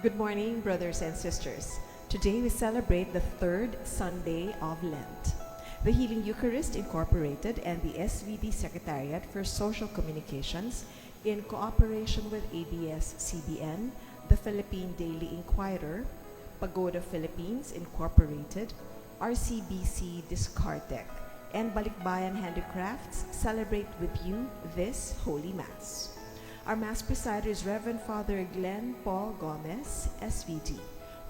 Good morning, brothers and sisters. Today we celebrate the third Sunday of Lent. The Healing Eucharist Incorporated and the SVD Secretariat for Social Communications, in cooperation with ABS-CBN, the Philippine Daily Inquirer, Pagoda Philippines Incorporated, RCBC Discartec, and Balikbayan Handicrafts celebrate with you this Holy Mass. Our Mass presider is Reverend Father Glenn Paul Gomez, SVD.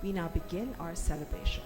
We now begin our celebration.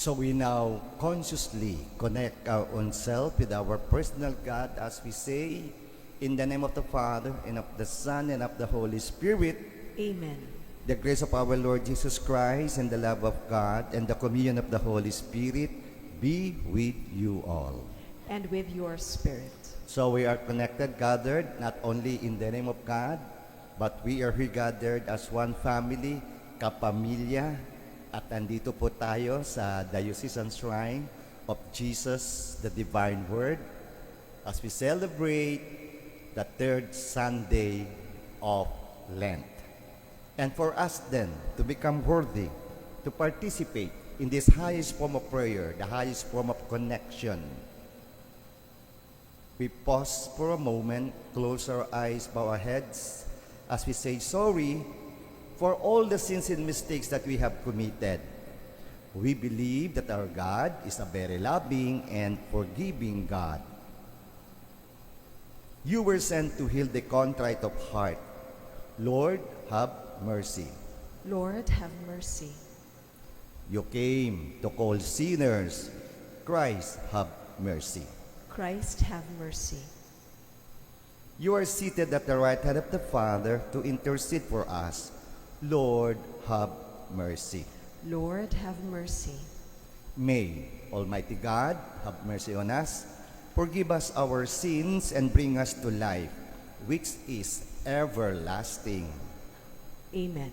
So we now consciously connect our own self with our personal God as we say, in the name of the Father, and of the Son, and of the Holy Spirit. Amen. The grace of our Lord Jesus Christ, and the love of God, and the communion of the Holy Spirit be with you all. And with your spirit. So we are connected, gathered, not only in the name of God, but we are here gathered as one family, kapamilya. At nandito po tayo sa Diocesan Shrine of Jesus, the Divine Word, as we celebrate the third Sunday of Lent. And for us then to become worthy to participate in this highest form of prayer, the highest form of connection, we pause for a moment, close our eyes, bow our heads, as we say sorry for all the sins and mistakes that we have committed. We believe that our God is a very loving and forgiving God. You were sent to heal the contrite of heart. Lord, have mercy. Lord, have mercy. You came to call sinners. Christ, have mercy. Christ, have mercy. You are seated at the right hand of the Father to intercede for us. Lord, have mercy. Lord, have mercy. May Almighty God have mercy on us, forgive us our sins, and bring us to life, which is everlasting. Amen.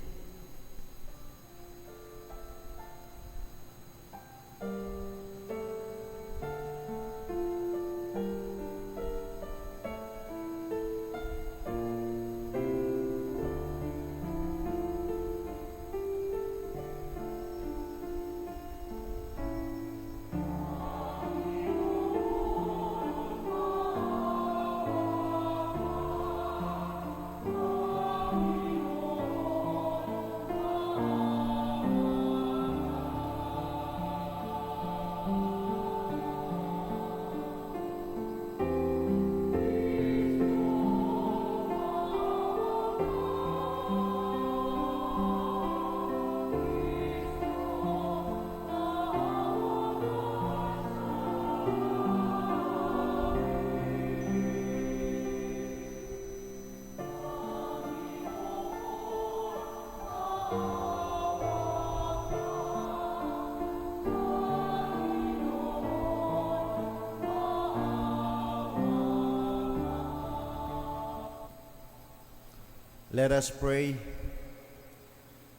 Let us pray.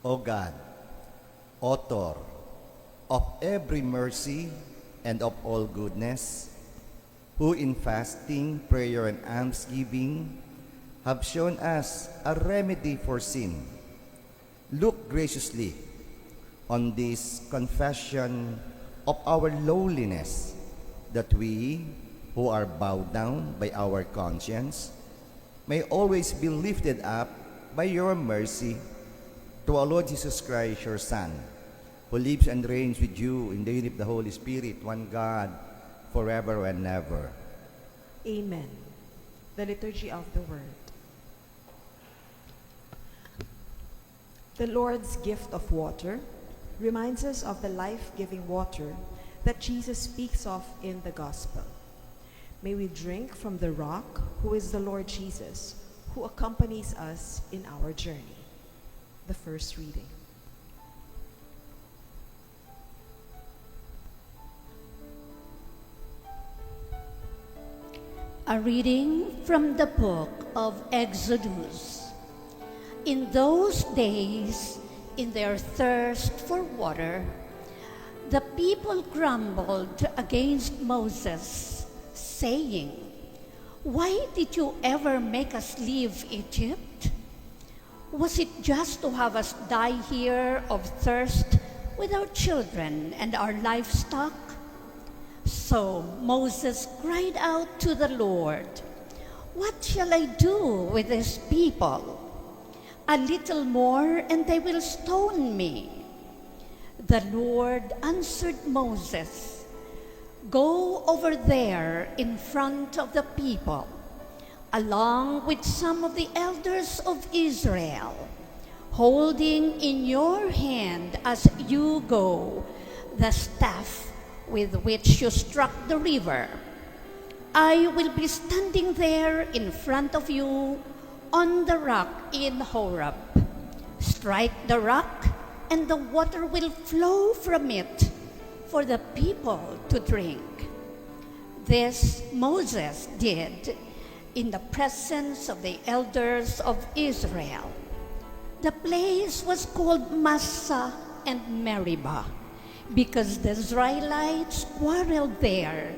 O God, author of every mercy and of all goodness, who in fasting, prayer, and almsgiving have shown us a remedy for sin, look graciously on this confession of our lowliness, that we, who are bowed down by our conscience, may always be lifted up by your mercy to our Lord Jesus Christ, your Son, who lives and reigns with you in the unity of the Holy Spirit, one God, forever and ever. Amen. The Liturgy of the Word. The Lord's gift of water reminds us of the life-giving water that Jesus speaks of in the Gospel. May we drink from the rock, who is the Lord Jesus, who accompanies us in our journey. The first reading. A reading from the book of Exodus. In those days, in their thirst for water, the people grumbled against Moses, saying, "Why did you ever make us leave Egypt? Was it just to have us die here of thirst with our children and our livestock?" So Moses cried out to the Lord, "What shall I do with this people? A little more and they will stone me." The Lord answered Moses, "Go over there in front of the people, along with some of the elders of Israel, holding in your hand as you go the staff with which you struck the river. I will be standing there in front of you on the rock in Horeb. Strike the rock, and the water will flow from it for the people to drink." This Moses did in the presence of the elders of Israel. The place was called Massah and Meribah, because the Israelites quarreled there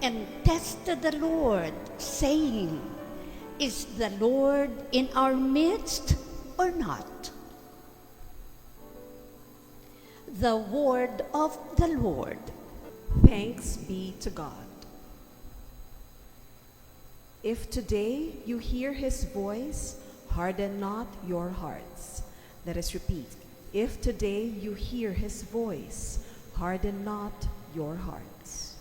and tested the Lord, saying, "Is the Lord in our midst or not?" The word of the Lord. Thanks be to God. If today you hear his voice, harden not your hearts. Let us repeat. If today you hear his voice, harden not your hearts.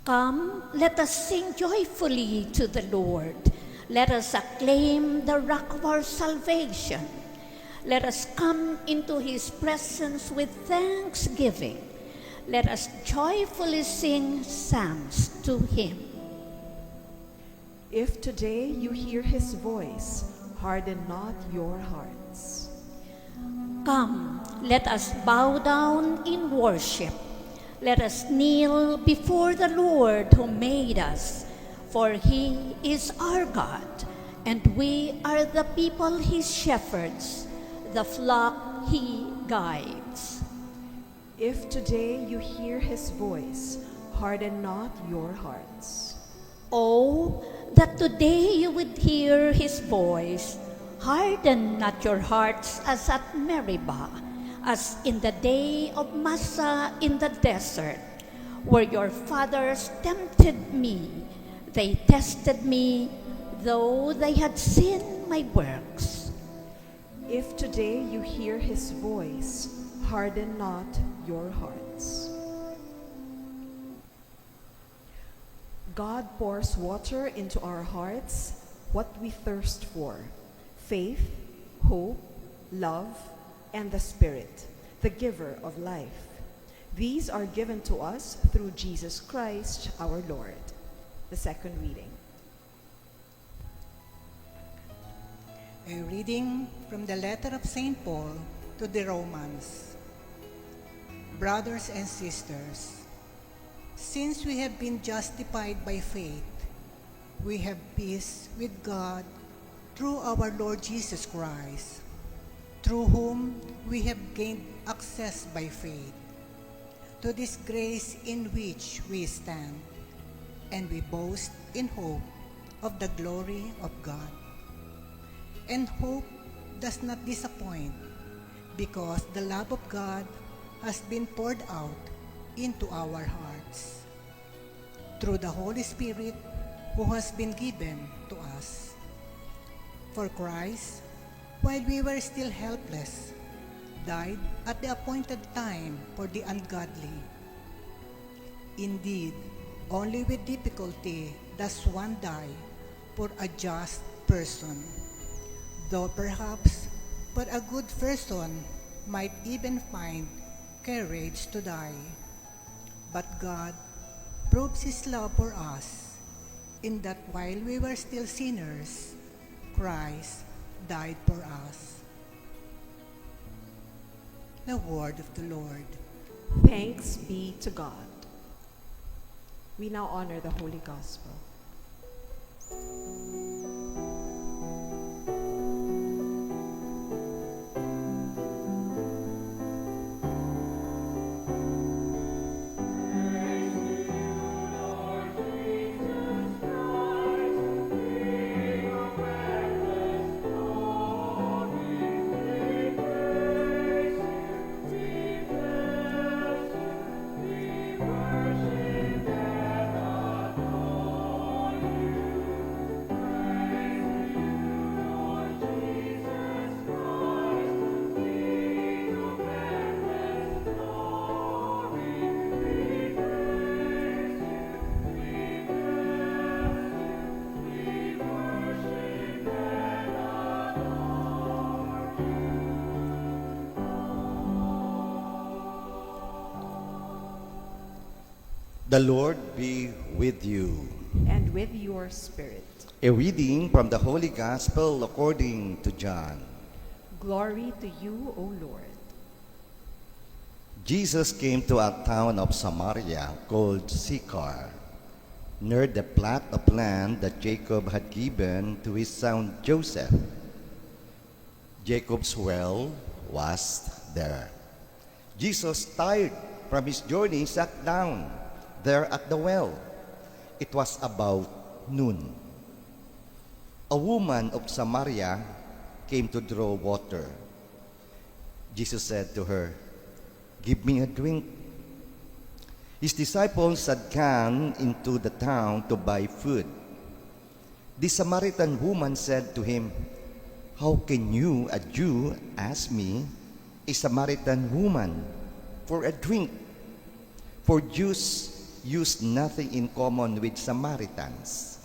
Come, let us sing joyfully to the Lord. Let us acclaim the rock of our salvation. Let us come into his presence with thanksgiving. Let us joyfully sing psalms to him. If today you hear his voice, harden not your hearts. Come, let us bow down in worship. Let us kneel before the Lord who made us, for he is our God, and we are the people his shepherds, the flock he guides. If today you hear his voice, harden not your hearts. Oh, that today you would hear his voice. Harden not your hearts as at Meribah, as in the day of Massah in the desert, where your fathers tempted me. They tested me, though they had seen my works. If today you hear his voice, harden not your hearts. God pours water into our hearts, what we thirst for: faith, hope, love, and the Spirit, the giver of life. These are given to us through Jesus Christ our Lord. The second reading. A reading from the letter of St. Paul to the Romans. Brothers and sisters, since we have been justified by faith, we have peace with God through our Lord Jesus Christ, through whom we have gained access by faith to this grace in which we stand, and we boast in hope of the glory of God. And hope does not disappoint, because the love of God has been poured out into our hearts through the Holy Spirit who has been given to us. For Christ, while we were still helpless, died at the appointed time for the ungodly. Indeed, only with difficulty does one die for a just person, though perhaps but a good person might even find courage to die. But God proves His love for us, in that while we were still sinners, Christ died for us. The word of the Lord. Thanks be to God. We now honor the Holy Gospel. The Lord be with you. And with your spirit. A reading from the Holy Gospel according to John. Glory to you, O Lord. Jesus came to a town of Samaria called Sychar, near the plot of land that Jacob had given to his son Joseph. Jacob's well was there. Jesus, tired from his journey, sat down there at the well. It was about noon. A woman of Samaria came to draw water. Jesus said to her, "Give me a drink." His disciples had gone into the town to buy food. The Samaritan woman said to him, "How can you, a Jew, ask me, a Samaritan woman, for a drink?" For Jews used nothing in common with Samaritans.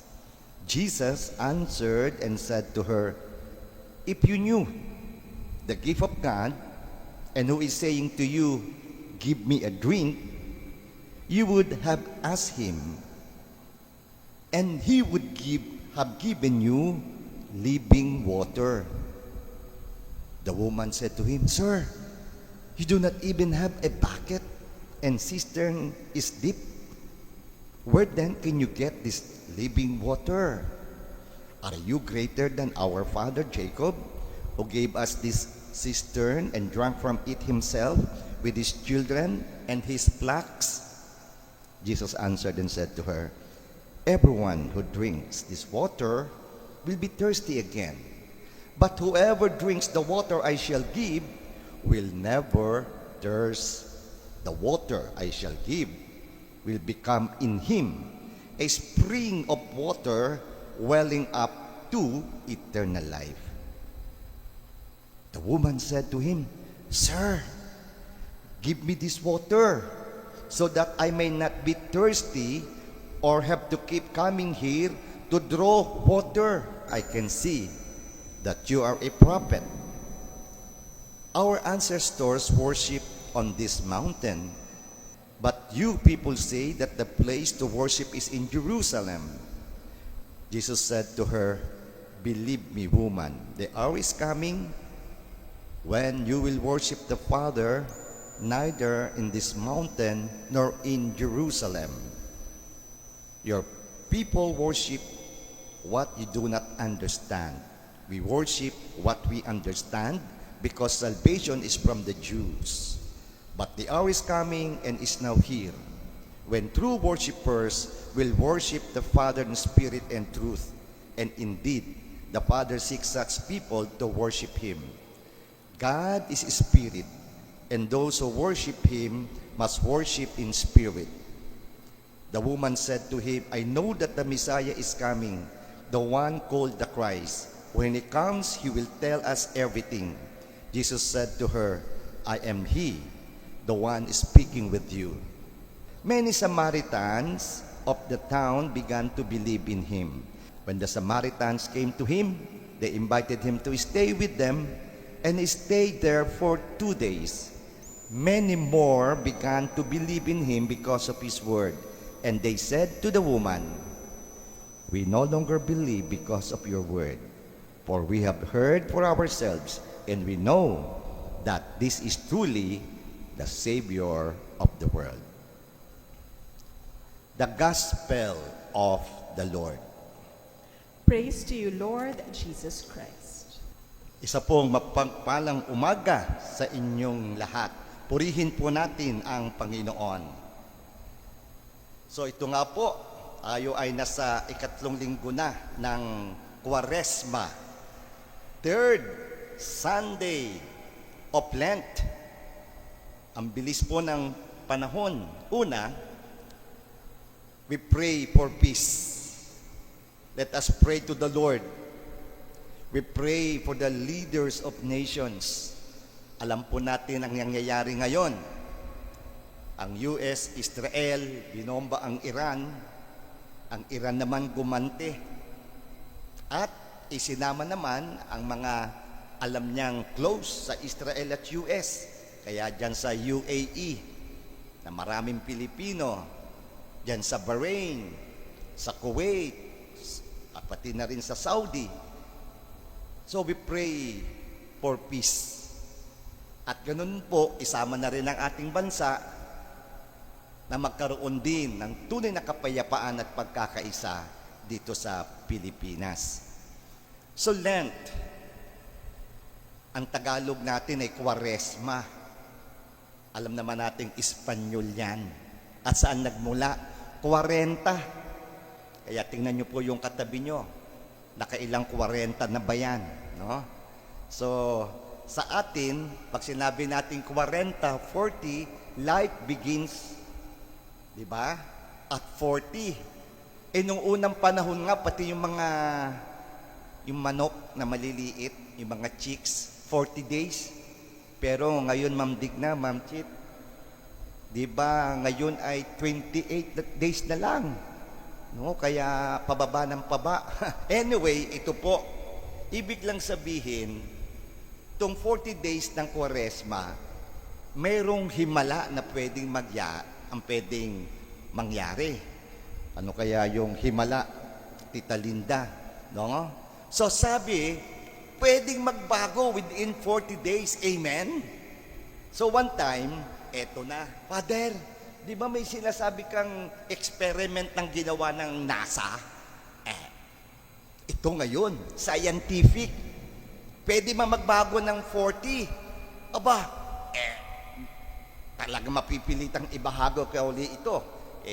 Jesus answered and said to her, "If you knew the gift of God, and who is saying to you, 'Give me a drink,' you would have asked him, and he would have given you living water." The woman said to him, "Sir, you do not even have a bucket, and cistern is deep. Where then can you get this living water? Are you greater than our father Jacob, who gave us this cistern and drank from it himself with his children and his flocks?" Jesus answered and said to her, "Everyone who drinks this water will be thirsty again. But whoever drinks the water I shall give will never thirst. The water I shall give will become in him a spring of water welling up to eternal life." The woman said to him, "Sir, give me this water so that I may not be thirsty or have to keep coming here to draw water. I can see that you are a prophet. Our ancestors worship on this mountain, but you people say that the place to worship is in Jerusalem." Jesus said to her, "Believe me, woman, the hour is coming when you will worship the Father neither in this mountain nor in Jerusalem. Your people worship what you do not understand, We worship what we understand because salvation is from the Jews. But the hour is coming and is now here when true worshipers will worship the Father in spirit and truth. And indeed, the Father seeks such people to worship Him. God is spirit, and those who worship Him must worship in spirit. The woman said to him, I know that the Messiah is coming, the one called the Christ. When He comes, He will tell us everything. Jesus said to her, I am He, the one speaking with you. Many Samaritans of the town began to believe in Him. When the Samaritans came to Him, they invited Him to stay with them, and He stayed there for 2 days. Many more began to believe in Him because of His word. And they said to the woman, we no longer believe because of your word, for we have heard for ourselves, and we know that this is truly the Savior of the world. The Gospel of the Lord. Praise to you, Lord Jesus Christ. Isa pong mapagpalang umaga sa inyong lahat. Purihin po natin ang Panginoon. So ito nga po, tayo ay nasa 3 linggo na ng Kwaresma, 3rd Sunday of Lent. Ang bilis po ng panahon. Una, we pray for peace. Let us pray to the Lord. We pray for the leaders of nations. Alam po natin ang nangyayari ngayon. Ang US, Israel, binomba ang Iran. Ang Iran naman gumante. At isinama naman ang mga alam niyang close sa Israel at US. Kaya dyan sa UAE, na maraming Pilipino, dyan sa Bahrain, sa Kuwait, at pati na rin sa Saudi. So we pray for peace. At ganun po, isama na rin ang ating bansa na magkaroon din ng tunay na kapayapaan at pagkakaisa dito sa Pilipinas. So Lent, ang Tagalog natin ay Kwaresma. Alam naman natin Espanyol yan. At saan nagmula? 40. Kaya tingnan nyo po yung katabi nyo. Nakailang 40 na ba yan? No? So, sa atin, pag sinabi natin 40, 40, life begins, di ba? At 40. Eh, nung unang panahon nga, pati yung manok na maliliit, yung mga chicks, 40 days. Pero ngayon, Ma'am Digna, Ma'am Chit, di ba, ngayon ay 28 days na lang. No, kaya pababa ng paba. Anyway, ito po, ibig lang sabihin, itong 40 days ng Kwaresma, mayroong himala na pwedeng pwedeng mangyari. Ano kaya yung himala, Tita Linda? No? So sabi, pwedeng magbago within 40 days. Amen? So one time, eto na, Father, di ba may sinasabi kang experiment ng ginawa ng NASA? Ito ngayon, scientific. Pwede magbago ng 40. Aba, talaga mapipilitang ibahago ka uli ito.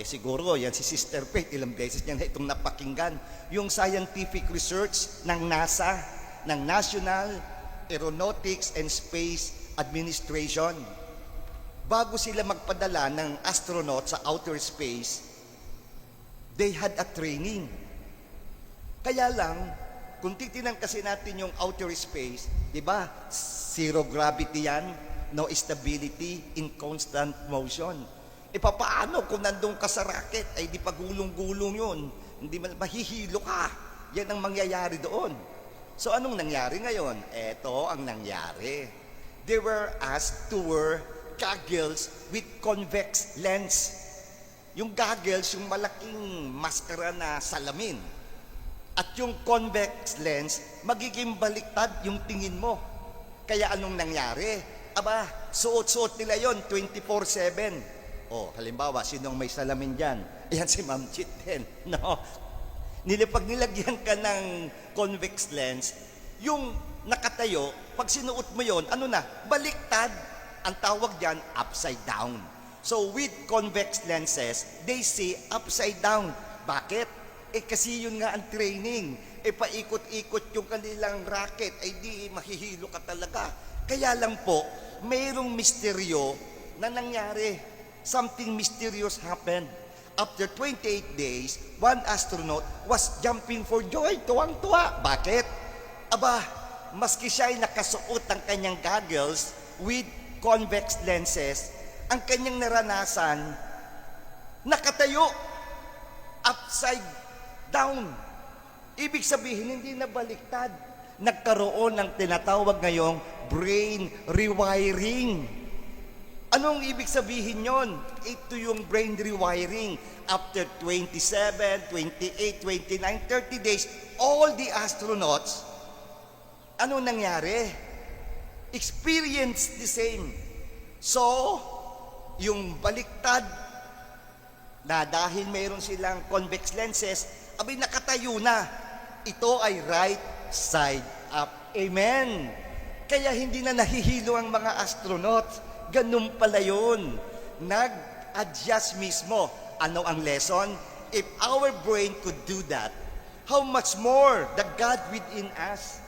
Siguro, yan si Sister Faith, ilang beses niya na itong napakinggan. Yung scientific research ng NASA, ng National Aeronautics and Space Administration. Bago sila magpadala ng astronaut sa outer space, they had a training. Kaya lang, kung titinan kasi natin yung outer space, di ba, zero gravity yan, no stability, in constant motion. Papaano kung nandun ka sa rocket, ay di pagulong-gulong yun, hindi mahihilo ka. Yan ang mangyayari doon. So anong nangyari ngayon? Eto ang nangyari. They were asked to wear goggles with convex lens. Yung goggles, yung malaking maskara na salamin. At yung convex lens, magiging baliktad yung tingin mo. Kaya anong nangyari? Aba, suot-suot nila yon 24/7. Halimbawa, sinong may salamin dyan? Ayan si Ma'am Chit din. No? Pag nilagyan ka ng convex lens, Yung nakatayo, pag sinuot mo yon, ano na? Baliktad. Ang tawag diyan, upside down. So with convex lenses, they see upside down. Bakit? Kasi yun nga ang training. Paikot-ikot yung kanilang racket, ay di mahihilo ka talaga. Kaya lang po, mayroong misteryo na nangyari. Something mysterious happened. After 28 days, one astronaut was jumping for joy, tuwang-tuwa. Bakit? Aba, maski siya ay nakasuot ng kanyang goggles with convex lenses, ang kanyang naranasan, nakatayo, upside down. Ibig sabihin, hindi na baliktad. Nagkaroon ng tinatawag ngayong brain rewiring. Anong ibig sabihin yon? Ito yung brain rewiring. After 27, 28, 29, 30 days, all the astronauts, ano nangyari? Experience the same. So, yung baliktad na dahil mayroon silang convex lenses, abay nakatayo na. Ito ay right side up. Amen. Kaya hindi na nahihilo ang mga astronauts. Ganun pala yun. Nag-adjust mismo. Ano ang lesson? If our brain could do that, how much more the God within us?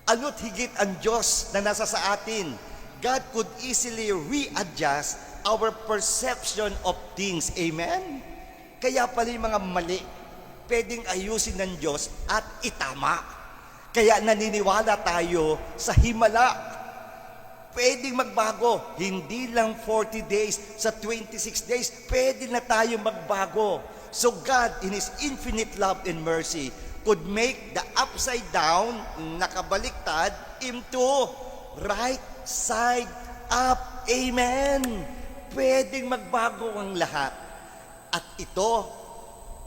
Ano't higit ang Diyos na nasa sa atin? God could easily readjust our perception of things. Amen? Kaya pala yung mga mali, pwedeng ayusin ng Diyos at itama. Kaya naniniwala tayo sa himala. Pwedeng magbago. Hindi lang 40 days, sa 26 days, pwede na tayo magbago. So God, in His infinite love and mercy, could make the upside down, nakabaliktad, into right side up. Amen. Pwedeng magbago ang lahat. At ito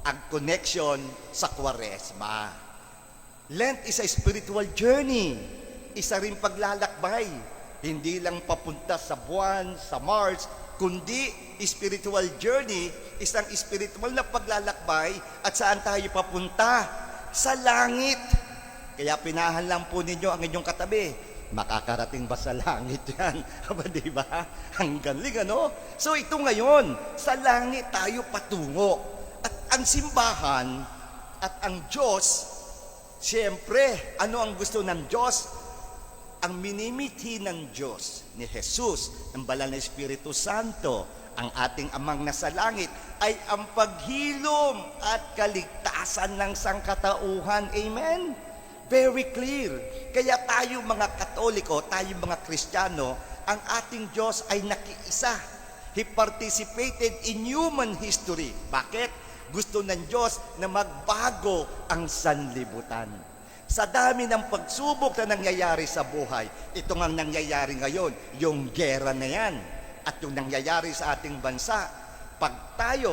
ang connection sa Kwaresma. Lent is a spiritual journey. Isa rin paglalakbay. Hindi lang papunta sa buwan, sa Mars, kundi spiritual journey, isang spiritual na paglalakbay at saan tayo papunta? Sa langit. Kaya pinahan lang po ninyo ang inyong katabi. Makakarating ba sa langit yan? Aba, diba? Ang galing, ano? So ito ngayon, sa langit tayo patungo. At ang simbahan at ang Diyos, siyempre, ano ang gusto ng Diyos? Ang minimithi ng Diyos, ni Jesus, ng Banal na Espiritu Santo, ang ating amang nasa langit, ay ang paghilom at kaligtasan ng sangkatauhan. Amen? Very clear. Kaya tayo mga Katoliko, tayo mga Kristiyano, ang ating Diyos ay nakiisa. He participated in human history. Bakit? Gusto ng Diyos na magbago ang sanlibutan. Sa dami ng pagsubok na nangyayari sa buhay, ito nga nangyayari ngayon, yung gera na yan, at yung nangyayari sa ating bansa. Pag tayo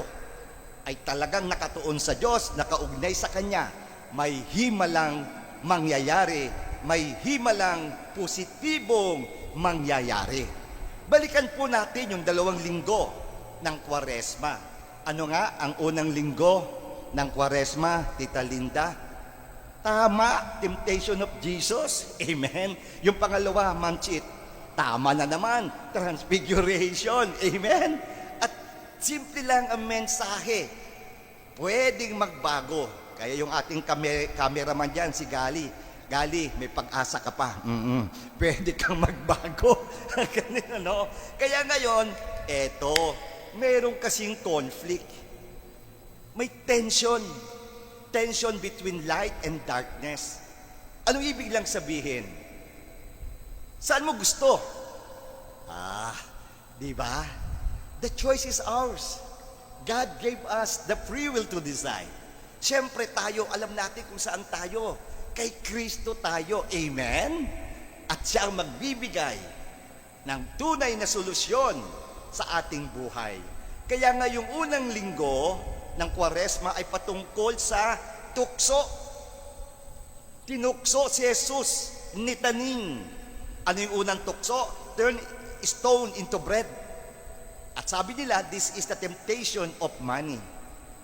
ay talagang nakatuon sa Diyos, nakaugnay sa Kanya, may himalang mangyayari, may himalang positibong mangyayari. Balikan po natin yung 2 linggo ng Kwaresma. Ano nga ang unang linggo ng Kwaresma, Tita Linda? Tama, temptation of Jesus. Amen. Yung pangalawa, manchit. Tama na naman, transfiguration. Amen. At simple lang ang mensahe. Pwedeng magbago. Kaya yung ating cameraman dyan, si Gali. Gali, may pag-asa ka pa. Pwede kang magbago. Ganun, no? Kaya ngayon, eto, meron kasing conflict. May tension. Tension between light and darkness. Anong ibig lang sabihin? Saan mo gusto? Di ba? The choice is ours. God gave us the free will to decide. Siyempre tayo, alam natin kung saan tayo. Kay Kristo tayo. Amen? At siya ang magbibigay ng tunay na solusyon sa ating buhay. Kaya nga yung unang linggo ng Kwaresma ay patungkol sa tukso. Tinukso si Jesus ni Taning. Ano yung unang tukso? Turn stone into bread. At sabi nila, this is the temptation of money.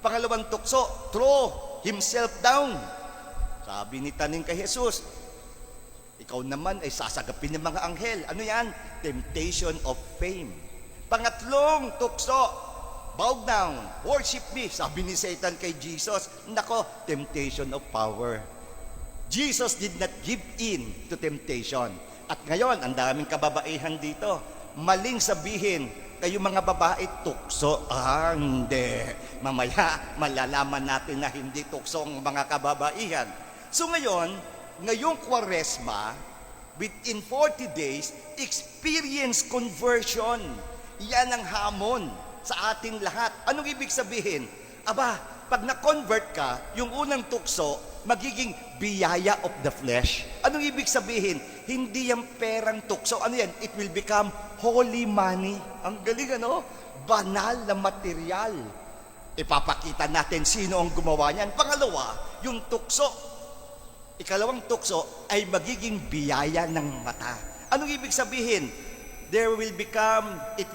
Pangalawang tukso, throw himself down. Sabi ni Taning kay Jesus, Ikaw naman ay sasagapin ng mga anghel. Ano yan? Temptation of fame. Pangatlong tukso, bow down, worship me. Sabi ni Satan kay Jesus, nako, temptation of power. Jesus did not give in to temptation. At ngayon, ang daming kababaihan dito. Maling sabihin, kayo mga babae, tukso. Hindi. Mamaya, malalaman natin na hindi tukso ang mga kababaihan. So ngayong Kwaresma, within 40 days, experience conversion. Yan ang hamon sa ating lahat. Anong ibig sabihin? Aba, pag na-convert ka, yung unang tukso, magiging biyaya of the flesh. Anong ibig sabihin? Hindi yung perang tukso. Ano yan? It will become holy money. Ang galing, ano? Banal na material. Ipapakita natin sino ang gumawa niyan. Pangalawa, yung tukso. Ikalawang tukso ay magiging biyaya ng mata. Anong ibig sabihin? It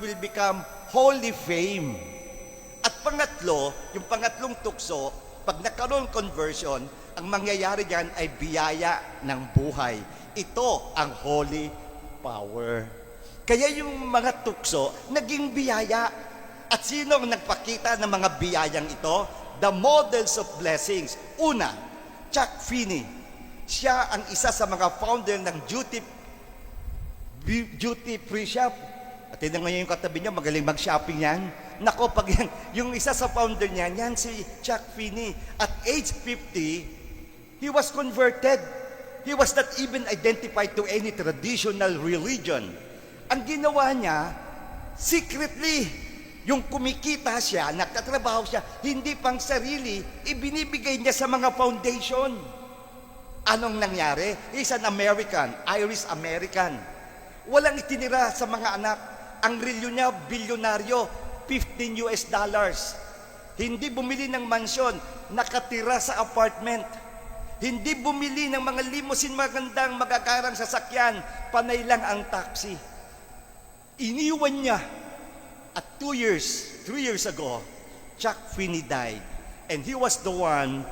will become holy fame. At pangatlo, yung pangatlong tukso, pag nagkaroon conversion, ang mangyayari diyan ay biyaya ng buhay. Ito ang holy power. Kaya yung mga tukso, naging biyaya. At sino ang nagpakita ng mga biyayang ito? The models of blessings. Una, Chuck Finney. Siya ang isa sa mga founder ng duty free shop. At tignan mo yung katabi niya, magaling mag-shopping yan. Nako, pag yan, yung isa sa founder niya, yan si Chuck Finney. At age 50, he was converted. He was not even identified to any traditional religion. Ang ginawa niya, secretly, yung kumikita siya, nagtatrabaho siya, hindi pang sarili, ibinibigay niya sa mga foundation. Anong nangyari? He's an American, Irish American. Walang itinira sa mga anak. Ang relyo niya, bilyonaryo, $15. Hindi bumili ng mansyon, nakatira sa apartment. Hindi bumili ng mga limousine magandang magagarang sasakyan, panay lang ang taxi. Iniwan niya. At 3 years ago, Chuck Finney died. And he was the one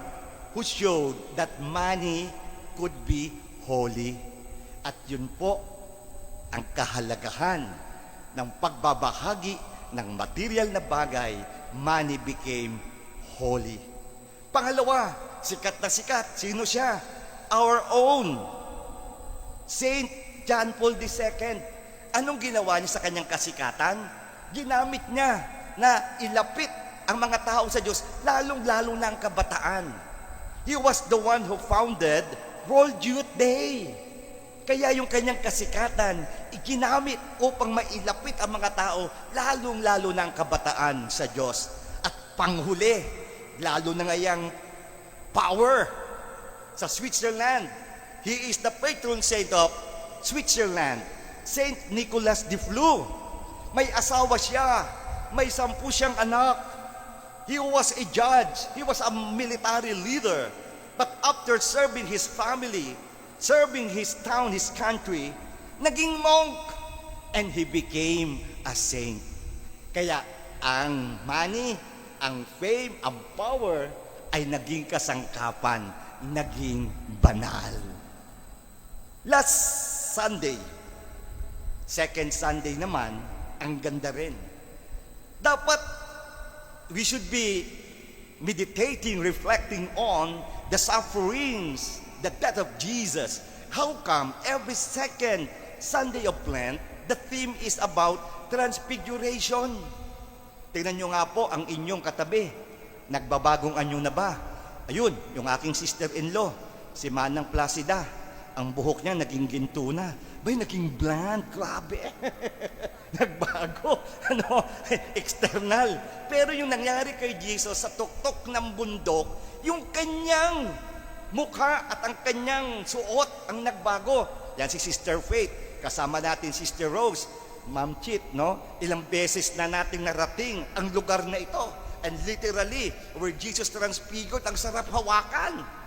who showed that money could be holy. At yun po ang kahalagahan ng pagbabahagi ng material na bagay. Money became holy. Pangalawa, sikat na sikat. Sino siya? Our own Saint John Paul II. Anong ginawa niya sa kanyang kasikatan? Ginamit niya na ilapit ang mga tao sa Diyos, lalong-lalo na ang kabataan. He was the one who founded World Youth Day. Kaya yung kanyang kasikatan, iginamit upang mailapit ang mga tao, lalong-lalo na ang kabataan sa Diyos. At panghuli, lalo na ngayang power sa Switzerland. He is the patron saint of Switzerland, Saint Nicholas de Flue. May asawa siya, may 10 siyang anak. He was a judge, he was a military leader. But after serving his family, serving his town, his country, naging monk, and he became a saint. Kaya ang money, ang fame, ang power ay naging kasangkapan, naging banal. Last Sunday, second Sunday naman, ang ganda rin. Dapat we should be meditating, reflecting on the sufferings, the death of Jesus. How come every second Sunday of Lent, the theme is about transfiguration? Tingnan nyo nga po ang inyong katabi. Nagbabagong anyo na ba? Ayun, yung aking sister-in-law, si Manang Placida. Ang buhok niya naging ginto na. Bay, naging bland. Grabe. Nagbago. External. Pero yung nangyari kay Jesus sa tuktok ng bundok, yung kanyang mukha at ang kanyang suot ang nagbago. Yan si Sister Faith. Kasama natin Sister Rose. Ma'am Chit, no? Ilang beses na nating narating ang lugar na ito. And literally, where Jesus transfigured, ang sarap hawakan.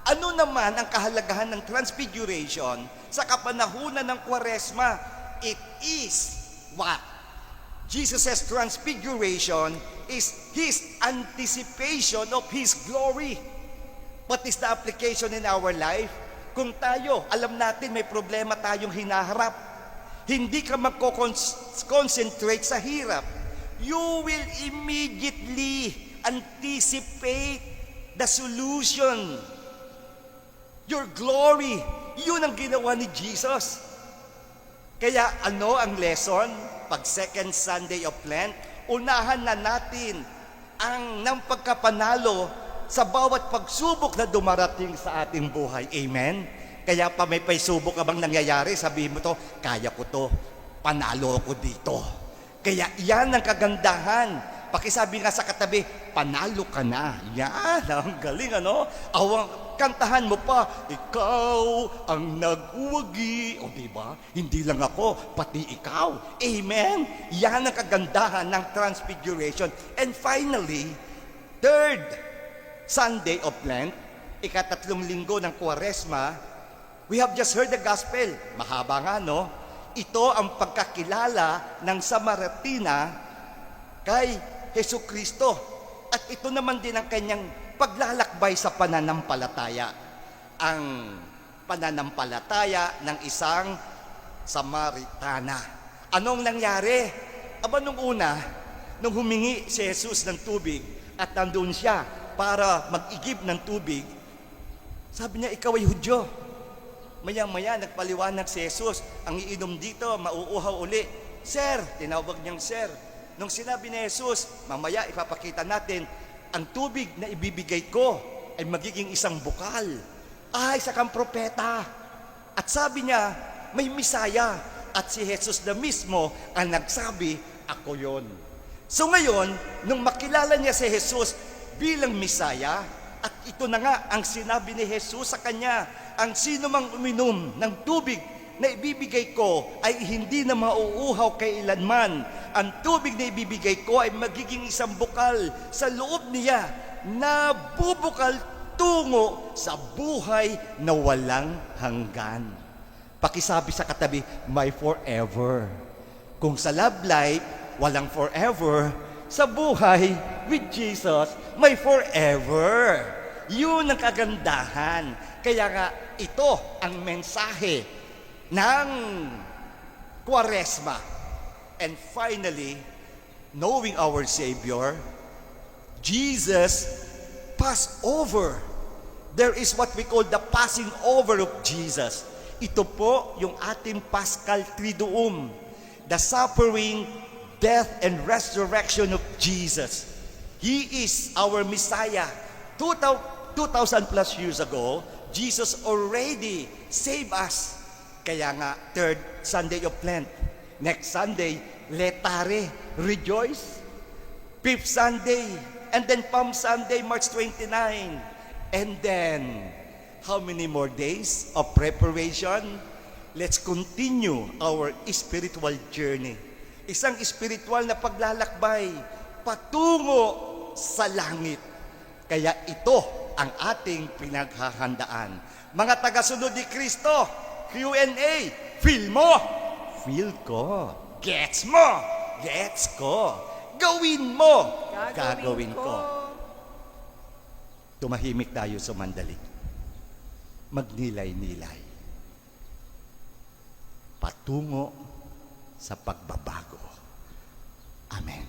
Ano naman ang kahalagahan ng transfiguration sa kapanahunan ng Kwaresma? It is what? Jesus' transfiguration is His anticipation of His glory. What is the application in our life? Kung tayo, alam natin may problema tayong hinaharap, hindi ka magko-concentrate sa hirap, you will immediately anticipate the solution. Your glory. Yun ang ginawa ni Jesus. Kaya ano ang lesson? Pag second Sunday of Lent, unahan na natin ang ng pagkapanalo sa bawat pagsubok na dumarating sa ating buhay. Amen? Kaya pa may pagsubok ka bang nangyayari, sabihin mo to, kaya ko to, panalo ko dito. Kaya yan ang kagandahan. Pakisabi nga sa katabi, panalo ka na. Yan, ang galing ano? Awang kantahan mo pa, ikaw ang nag-uwagi. O diba? Hindi lang ako, pati ikaw. Amen? Yan ang kagandahan ng Transfiguration. And finally, third Sunday of Lent, ika-3 linggo ng Kwaresma, we have just heard the gospel. Mahaba nga, no? Ito ang pagkakilala ng Samaritina kay Hesukristo. At ito naman din ang kanyang paglalakbay sa pananampalataya. Ang pananampalataya ng isang Samaritana. Anong nangyari? Aba nung una, nung humingi si Jesus ng tubig at nandun siya para mag-igib ng tubig, sabi niya, ikaw ay Hudyo. Maya-maya, nagpaliwanag si Jesus, ang iinom dito, mauuhaw uli. Sir, tinawag niyang Sir. Nung sinabi ni Jesus, mamaya ipapakita natin, ang tubig na ibibigay ko ay magiging isang bukal. Isa kang propeta. At sabi niya, may Misaya. At si Jesus na mismo ang nagsabi, ako yon. So ngayon, nung makilala niya si Jesus bilang Misaya, at ito na nga ang sinabi ni Jesus sa kanya, ang sino mang uminom ng tubig na ibibigay ko ay hindi na mauuhaw kailanman. Ang tubig na ibibigay ko ay magiging isang bukal sa loob niya na bubukal tungo sa buhay na walang hanggan. Pakisabi sa katabi, my forever. Kung sa love life, walang forever, sa buhay with Jesus, may forever. Yun ang kagandahan. Kaya nga, ito ang mensahe ng Kwaresma. And finally, knowing our Savior, Jesus passed over. There is what we call the passing over of Jesus. Ito po yung ating Paschal Triduum, the suffering, death, and resurrection of Jesus. He is our Messiah. 2,000 plus years ago, Jesus already saved us. Kaya nga, third Sunday of Lent. Next Sunday, Letare, rejoice. Fifth Sunday, and then Palm Sunday, March 29. And then, how many more days of preparation? Let's continue our spiritual journey. Isang spiritual na paglalakbay patungo sa langit. Kaya ito ang ating pinaghahandaan. Mga tagasunod ni Kristo, Q&A, feel mo, feel ko. Gets mo, gets ko. Gawin mo, gagawin ko. Tumahimik tayo sa mandali. Magnilay-nilay. Patungo sa pagbabago. Amen.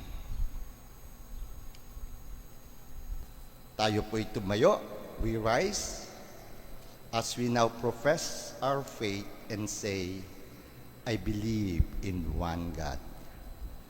Tayo po'y tumayo. We rise as we now profess our faith and say, I believe in one God.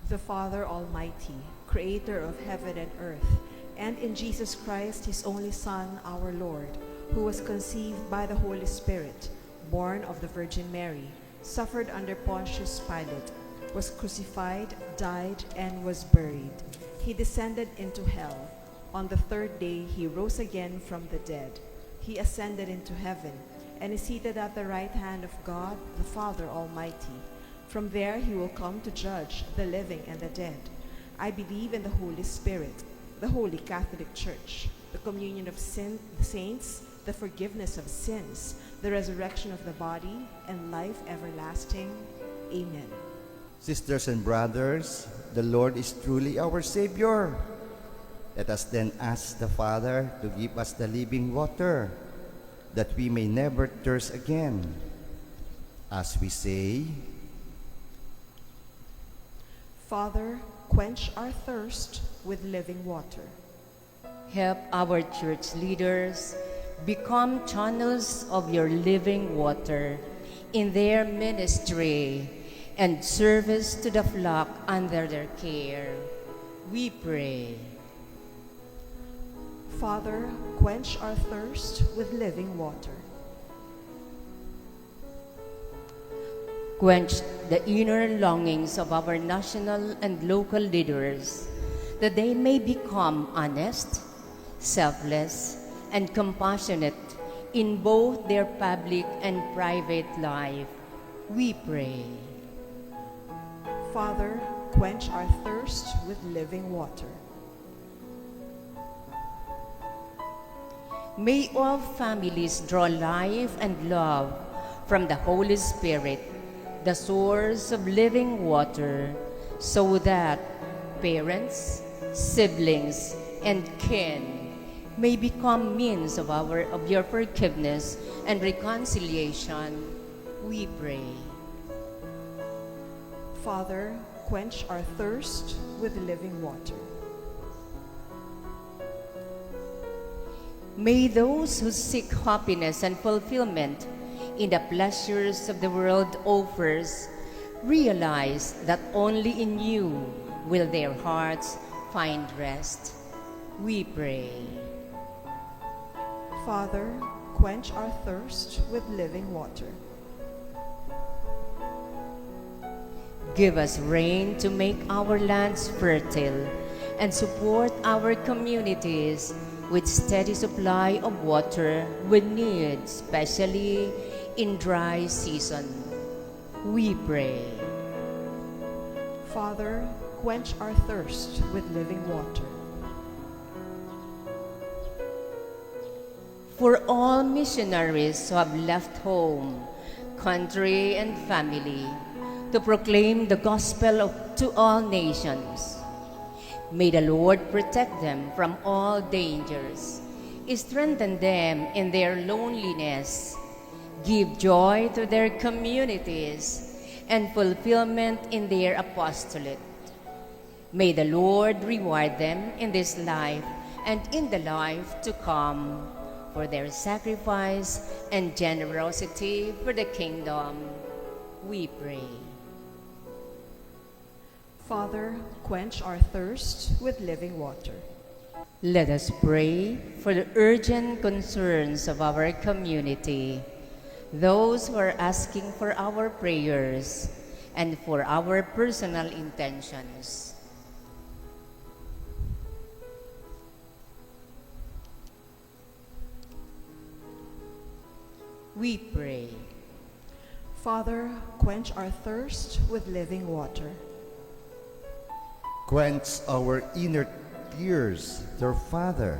The Father Almighty, creator of heaven and earth, and in Jesus Christ, his only Son, our Lord, who was conceived by the Holy Spirit, born of the Virgin Mary, suffered under Pontius Pilate, was crucified, died, and was buried. He descended into hell. On the third day, he rose again from the dead. He ascended into heaven and is seated at the right hand of God, the Father Almighty. From there, he will come to judge the living and the dead. I believe in the Holy Spirit, the Holy Catholic Church, the communion of the saints, the forgiveness of sins, the resurrection of the body, and life everlasting. Amen. Sisters and brothers, the Lord is truly our Savior. Let us then ask the Father to give us the living water. that we may never thirst again. As we say, Father, quench our thirst with living water. Help our church leaders become channels of your living water in their ministry and service to the flock under their care. We pray. Father, quench our thirst with living water. Quench the inner longings of our national and local leaders, that they may become honest, selfless, and compassionate in both their public and private life. We pray. Father, quench our thirst with living water. May all families draw life and love from the Holy Spirit, the source of living water, so that parents, siblings, and kin may become means of your forgiveness and reconciliation. We pray. Father, quench our thirst with living water. May those who seek happiness and fulfillment in the pleasures of the world offers realize that only in you will their hearts find rest. We pray. Father, quench our thirst with living water. Give us rain to make our lands fertile and support our communities with steady supply of water we need, especially in dry season. We pray. Father, quench our thirst with living water. For all missionaries who have left home, country, and family to proclaim the gospel to all nations, may the Lord protect them from all dangers, strengthen them in their loneliness, give joy to their communities, and fulfillment in their apostolate. May the Lord reward them in this life and in the life to come for their sacrifice and generosity for the kingdom. We pray. Father, quench our thirst with living water. Let us pray for the urgent concerns of our community, those who are asking for our prayers, and for our personal intentions. We pray. Father, quench our thirst with living water. quench our inner tears, dear Father,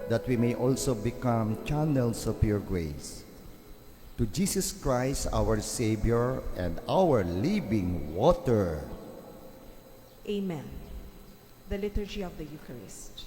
that we may also become channels of your grace. To Jesus Christ, our Savior and our living water. Amen. The Liturgy of the Eucharist.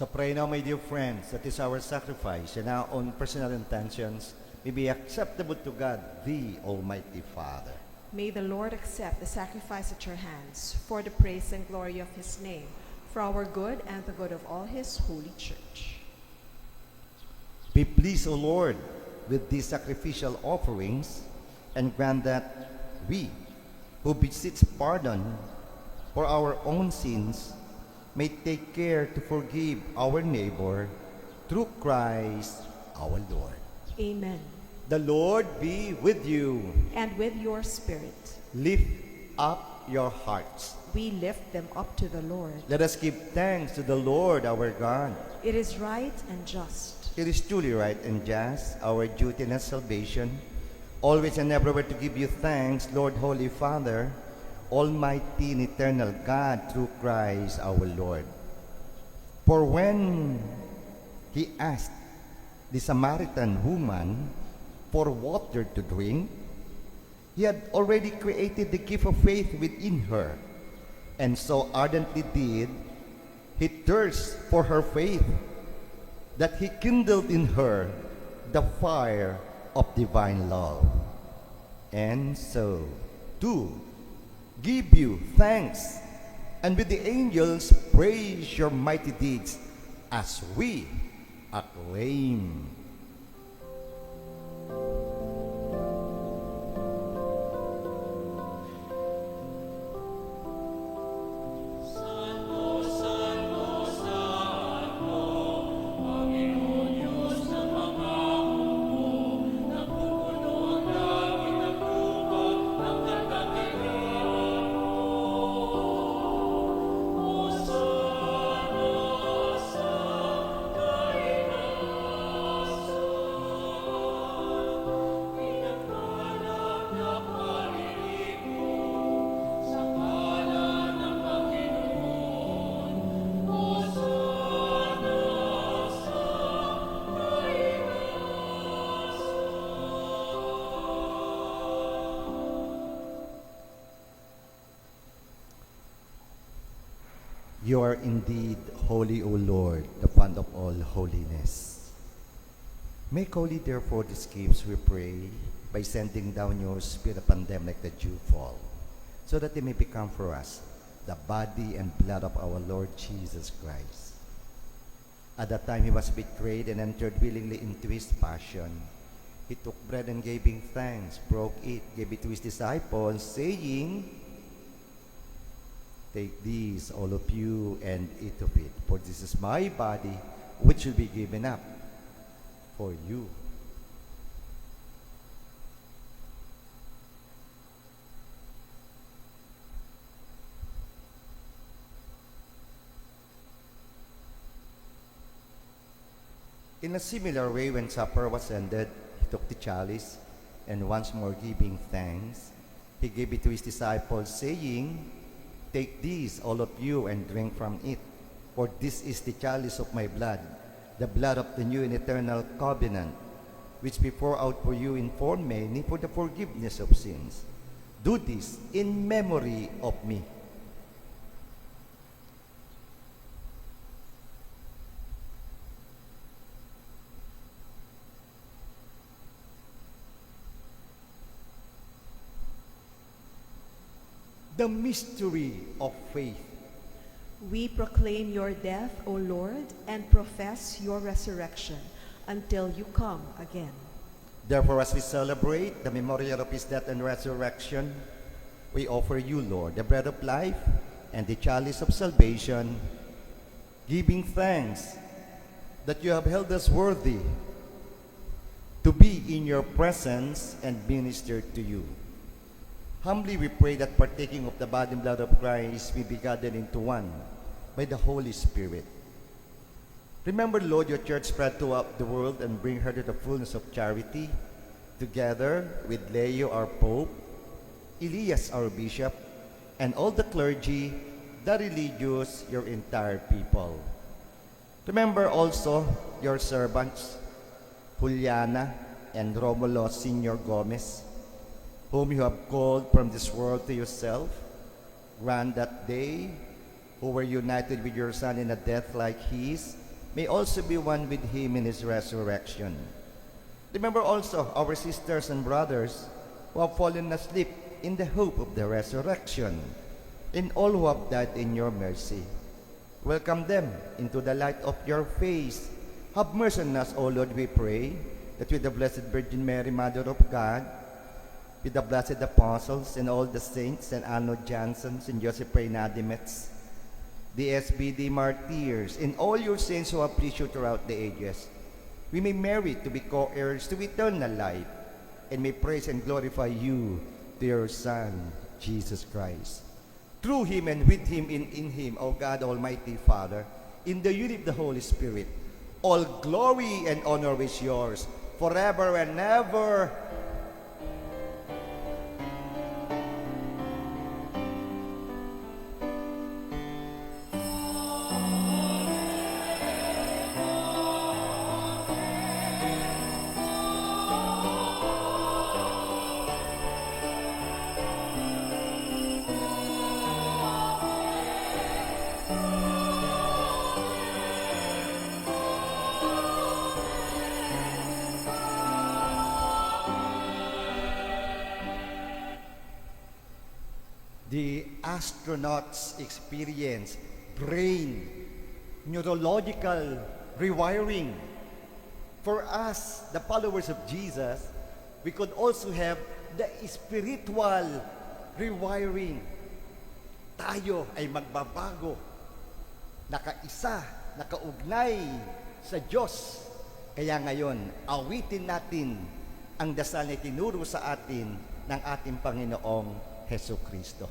So pray now, my dear friends, that is our sacrifice and our own personal intentions may be acceptable to God, the Almighty Father. May the Lord accept the sacrifice at your hands for the praise and glory of his name, for our good and the good of all his holy church. Be pleased, O Lord, with these sacrificial offerings, and grant that we, who beseech pardon for our own sins, may take care to forgive our neighbor through Christ our Lord. Amen. The Lord be with you. And with your spirit, Lift up your hearts. we lift them up to the Lord. Let us give thanks to the Lord our God. It is right and just. It is truly right and just, our duty and salvation, always and everywhere to give you thanks, Lord, Holy Father, Almighty and eternal God, through Christ our Lord. For when he asked the Samaritan woman for water to drink, he had already created the gift of faith within her, and so ardently did he thirst for her faith, that he kindled in her the fire of divine love. And so, too, give you thanks, and with the angels praise your mighty deeds as we acclaim. You are indeed holy, O Lord, the fount of all holiness. Make holy, therefore, these gifts, we pray, by sending down your spirit upon them like the dew fall, so that they may become for us the body and blood of our Lord Jesus Christ. At that time he was betrayed and entered willingly into his passion. He took bread and giving thanks, broke it, gave it to his disciples, saying, "Take these, all of you, and eat of it, for this is my body, which will be given up for you." In a similar way, when supper was ended, he took the chalice, and once more giving thanks, he gave it to his disciples, saying, "Take these, all of you, and drink from it, for this is the chalice of my blood, the blood of the new and eternal covenant, which be poured out for you and for many for the forgiveness of sins. Do this in memory of me." The mystery of faith. We proclaim your death, O Lord, and profess your resurrection until you come again. Therefore, as we celebrate the memorial of his death and resurrection, we offer you, Lord, the bread of life and the chalice of salvation, giving thanks that you have held us worthy to be in your presence and minister to you. Humbly we pray that partaking of the body and blood of Christ we be gathered into one by the Holy Spirit. Remember, Lord, your church spread throughout the world and bring her to the fullness of charity, together with Leo, our Pope, Elias, our Bishop, and all the clergy, the religious, your entire people. Remember also your servants, Juliana and Romulo Senior Gomez, whom you have called from this world to yourself. Grant that they, who were united with your Son in a death like his, may also be one with him in his resurrection. Remember also our sisters and brothers who have fallen asleep in the hope of the resurrection, and all who have died in your mercy. Welcome them into the light of your face. Have mercy on us, O Lord, we pray, that with the Blessed Virgin Mary, Mother of God, with the blessed apostles and all the saints and Arnold Janssens and Joseph Reynadimets, the SBD martyrs, and all your saints who have pleased you throughout the ages, we may merit to be co-heirs to eternal life, and may praise and glorify you to your Son, Jesus Christ. Through him and with him and in him, O God, Almighty Father, in the unity of the Holy Spirit, all glory and honor is yours, forever and ever. The astronauts experience brain neurological rewiring. For us, the followers of Jesus, we could also have the spiritual rewiring. Tayo ay magbabago, nakaisa, nakaugnay sa Diyos. Kaya ngayon, awitin natin ang dasal na tinuro sa atin ng ating Panginoong Hesus Kristo.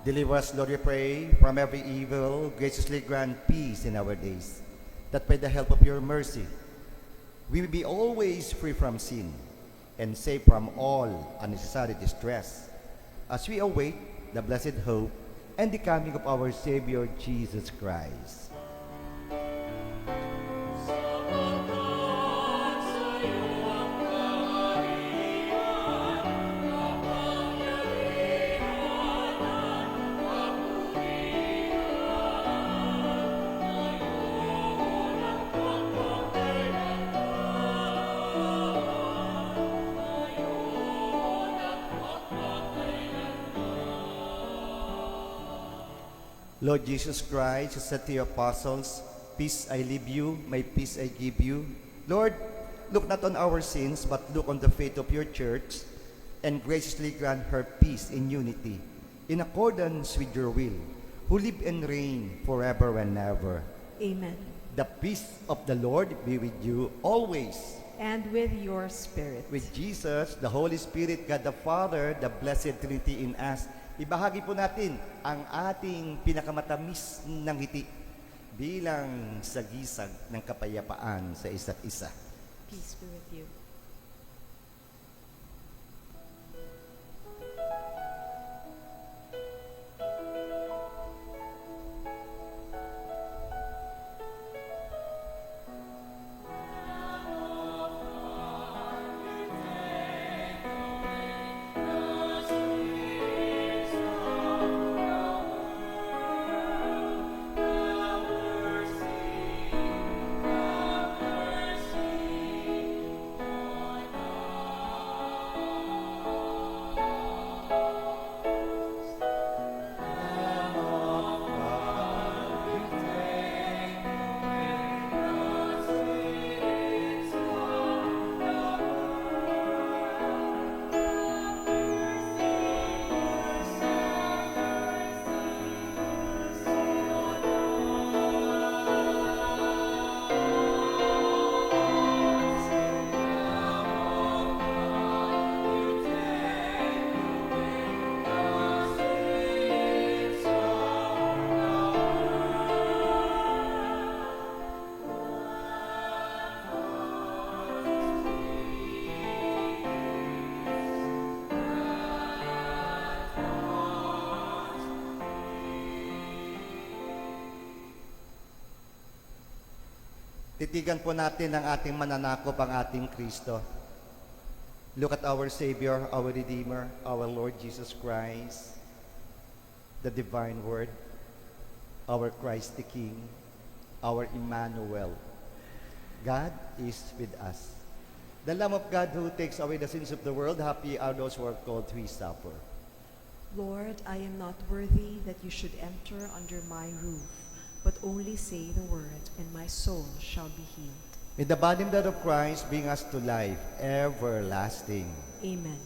Deliver us, Lord, we pray, from every evil. Graciously grant peace in our days, that by the help of your mercy, we will be always free from sin and safe from all unnecessary distress, as we await the blessed hope and the coming of our Savior, Jesus Christ. Lord Jesus Christ, who said to your apostles, "Peace I leave you, my peace I give you." Lord, look not on our sins, but look on the faith of your church, and graciously grant her peace in unity, in accordance with your will, who live and reign forever and ever. Amen. The peace of the Lord be with you always. and with your spirit. With Jesus, the Holy Spirit, God the Father, the Blessed Trinity in us, ibahagi po natin ang ating pinakamatamis ng ngiti bilang sagisag ng kapayapaan sa isa't isa. Peace be with you. Titigan po natin ang ating mananakop, ang ating Kristo. Look at our Savior, our Redeemer, our Lord Jesus Christ, the Divine Word, our Christ the King, our Emmanuel. God is with us. The Lamb of God who takes away the sins of the world, happy are those who are called to His supper. Lord, I am not worthy that you should enter under my roof, but only say the word, and my soul shall be healed. May the body and blood of Christ bring us to life everlasting. Amen.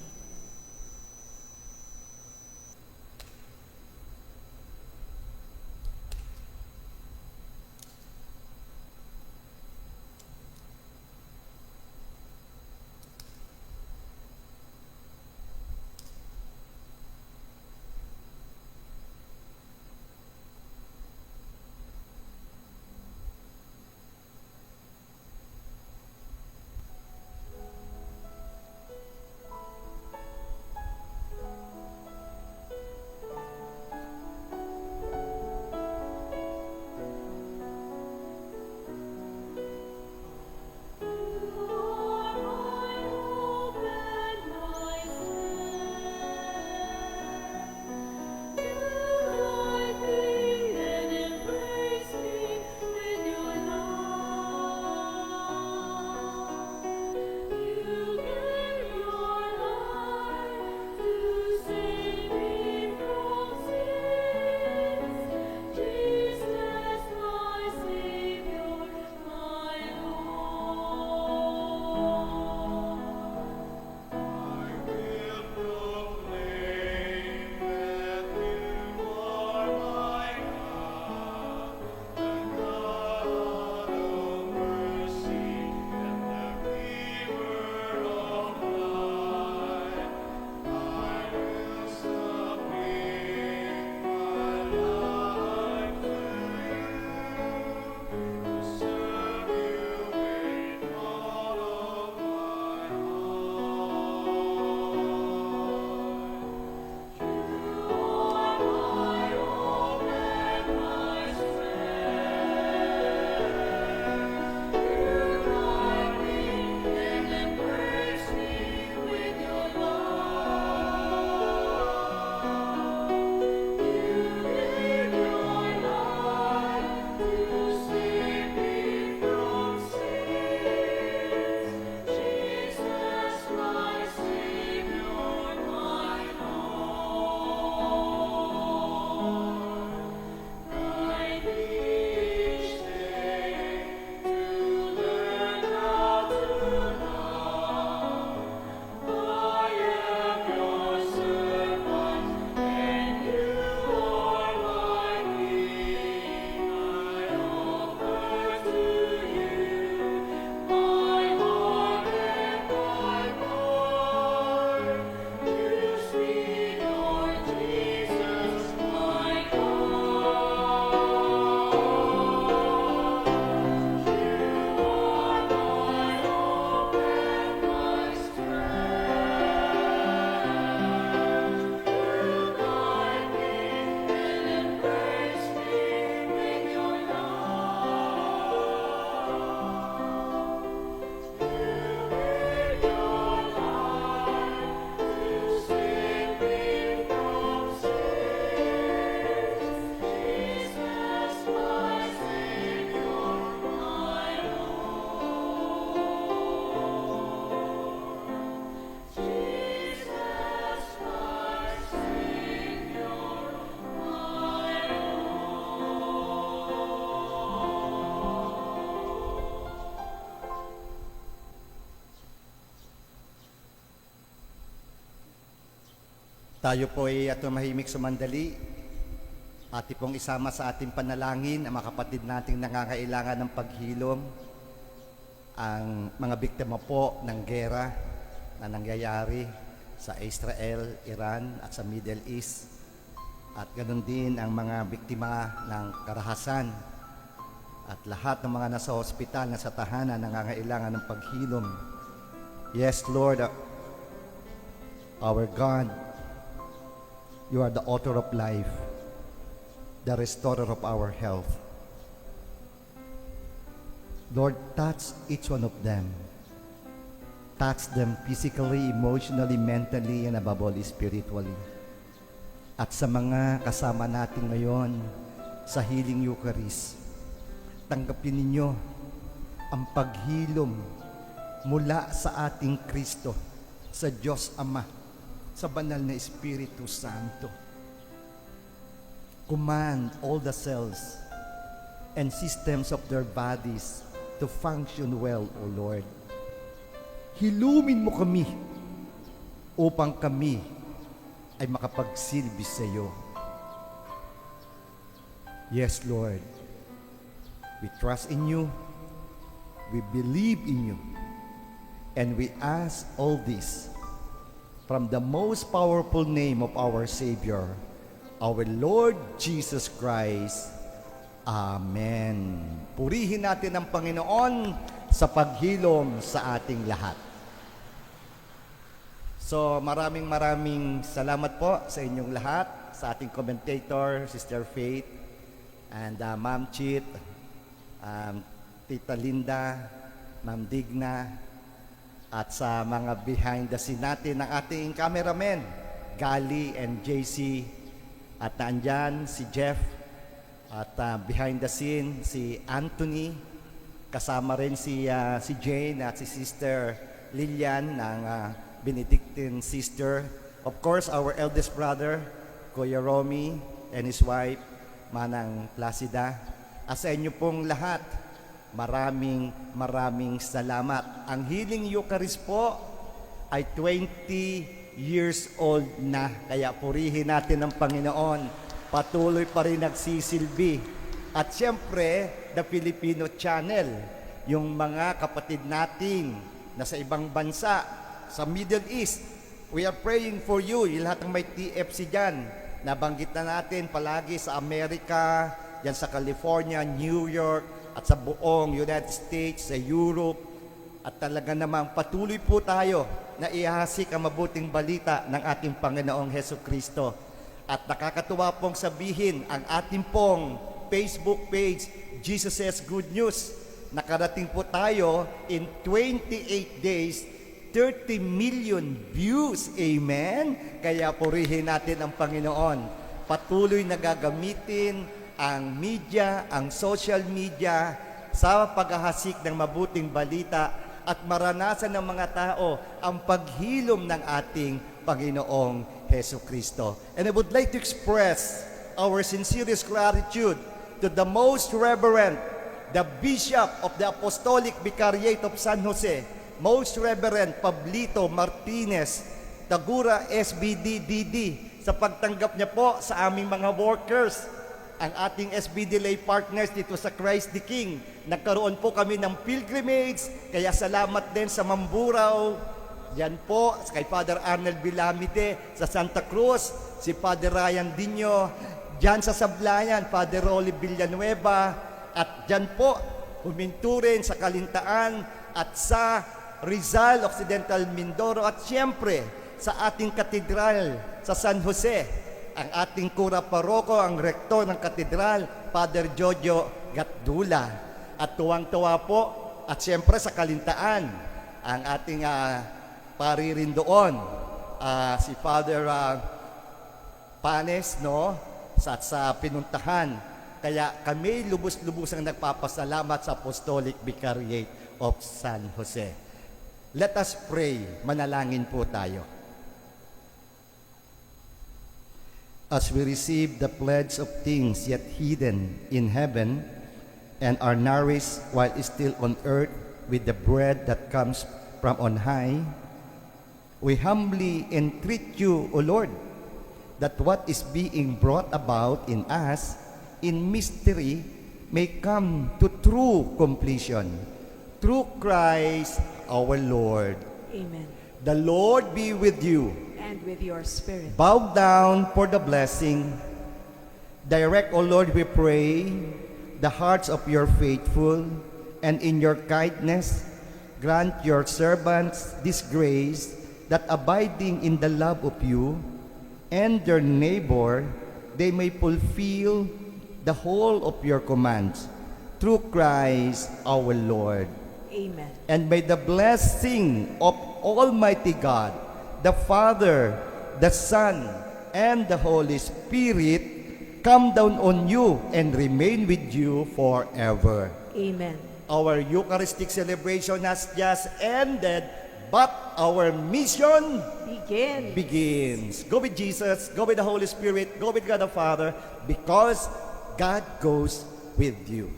Tayo po ay tumahimik sumandali. Ati pong isama sa ating panalangin ang mga kapatid nating nangangailangan ng paghilom, ang mga biktima po ng gera na nangyayari sa Israel, Iran at sa Middle East, at ganoon din ang mga biktima ng karahasan at lahat ng mga nasa ospital, nasa tahanan, nangangailangan ng paghilom. Yes, Lord, our God, you are the author of life, the restorer of our health. Lord, touch each one of them. Touch them physically, emotionally, mentally, and above all, spiritually. At sa mga kasama natin ngayon sa Healing Eucharist, tanggapin ninyo ang paghilom mula sa ating Kristo, sa Diyos Ama, sa banal na Espiritu Santo. Command all the cells and systems of their bodies to function well, O Lord. Hilumin mo kami upang kami ay makapagsilbi sa iyo. Yes, Lord. We trust in you. We believe in you. And we ask all this from the most powerful name of our Savior, our Lord Jesus Christ. Amen. Purihin natin ang Panginoon sa paghilom sa ating lahat. So maraming salamat po sa inyong lahat, sa ating commentator, Sister Faith, and Ma'am Chit, Tita Linda, Ma'am Digna, at sa mga behind the scene natin ng ating cameraman, Gali and JC, at nandyan si Jeff, at behind the scene si Anthony, kasama rin si Jane at si Sister Lilian ng Benedictine Sister. Of course, our eldest brother, Kuya Romy, and his wife, Manang Placida. At sa inyo pong lahat, maraming salamat. Ang Healing Eucharist po ay 20 years old na. Kaya purihin natin ang Panginoon. Patuloy pa rin nagsisilbi. At siyempre, the Filipino Channel, yung mga kapatid natin na sa ibang bansa, sa Middle East, we are praying for you. Yung lahat ng may TFC dyan, nabanggit na natin palagi sa Amerika, dyan sa California, New York, at sa buong United States, sa Europe. At talaga namang patuloy po tayo na ihasik ang mabuting balita ng ating Panginoong Hesukristo. At nakakatuwa pong sabihin, ang ating pong Facebook page, Jesus Says Good News, nakarating po tayo in 28 days, 30 million views. Amen? Kaya purihin natin ang Panginoon. Patuloy na gagamitin ang media, ang social media sa paghahasik ng mabuting balita at maranasan ng mga tao ang paghilom ng ating Panginoong Hesukristo. And I would like to express our sincerest gratitude to the Most Reverend, the Bishop of the Apostolic Vicariate of San Jose, Most Reverend Pablito Martinez, Tagura SBD-DD, sa pagtanggap niya po sa aming mga workers, ang ating SBD lay partners dito sa Christ the King. Nagkaroon po kami ng pilgrimage, kaya salamat din sa Mamburao, yan po, kay Father Arnel Bilamite sa Santa Cruz, si Father Ryan Dino, dyan sa Sablayan, Father Rolly Villanueva, at dyan po, huminto rin sa Kalintaan at sa Rizal, Occidental Mindoro, at siyempre sa ating katedral sa San Jose, ang ating kura paroko, ang rektor ng katedral, Father Jojo Gatdula. At tuwang-tuwa po, at siyempre sa Kalintaan, ang ating pari rin doon, si Father Panes, no? Sa pinuntahan. Kaya kami lubos-lubos ang nagpapasalamat sa Apostolic Vicariate of San Jose. Let us pray. Manalangin po tayo. As we receive the pledge of things yet hidden in heaven and are nourished while still on earth with the bread that comes from on high, we humbly entreat you, O Lord, that what is being brought about in us in mystery may come to true completion through Christ our Lord. Amen. The Lord be with you. And with your spirit. Bow down for the blessing. Direct, O Lord, we pray, the hearts of your faithful, and in your kindness, grant your servants this grace, that abiding in the love of you and their neighbor, they may fulfill the whole of your commands, through Christ our Lord. Amen. And may the blessing of Almighty God, the Father, the Son, and the Holy Spirit come down on you and remain with you forever. Amen. Our Eucharistic celebration has just ended, but our mission Begin. begins. Go with Jesus, go with the Holy Spirit, go with God the Father, because God goes with you.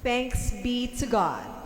Thanks be to God.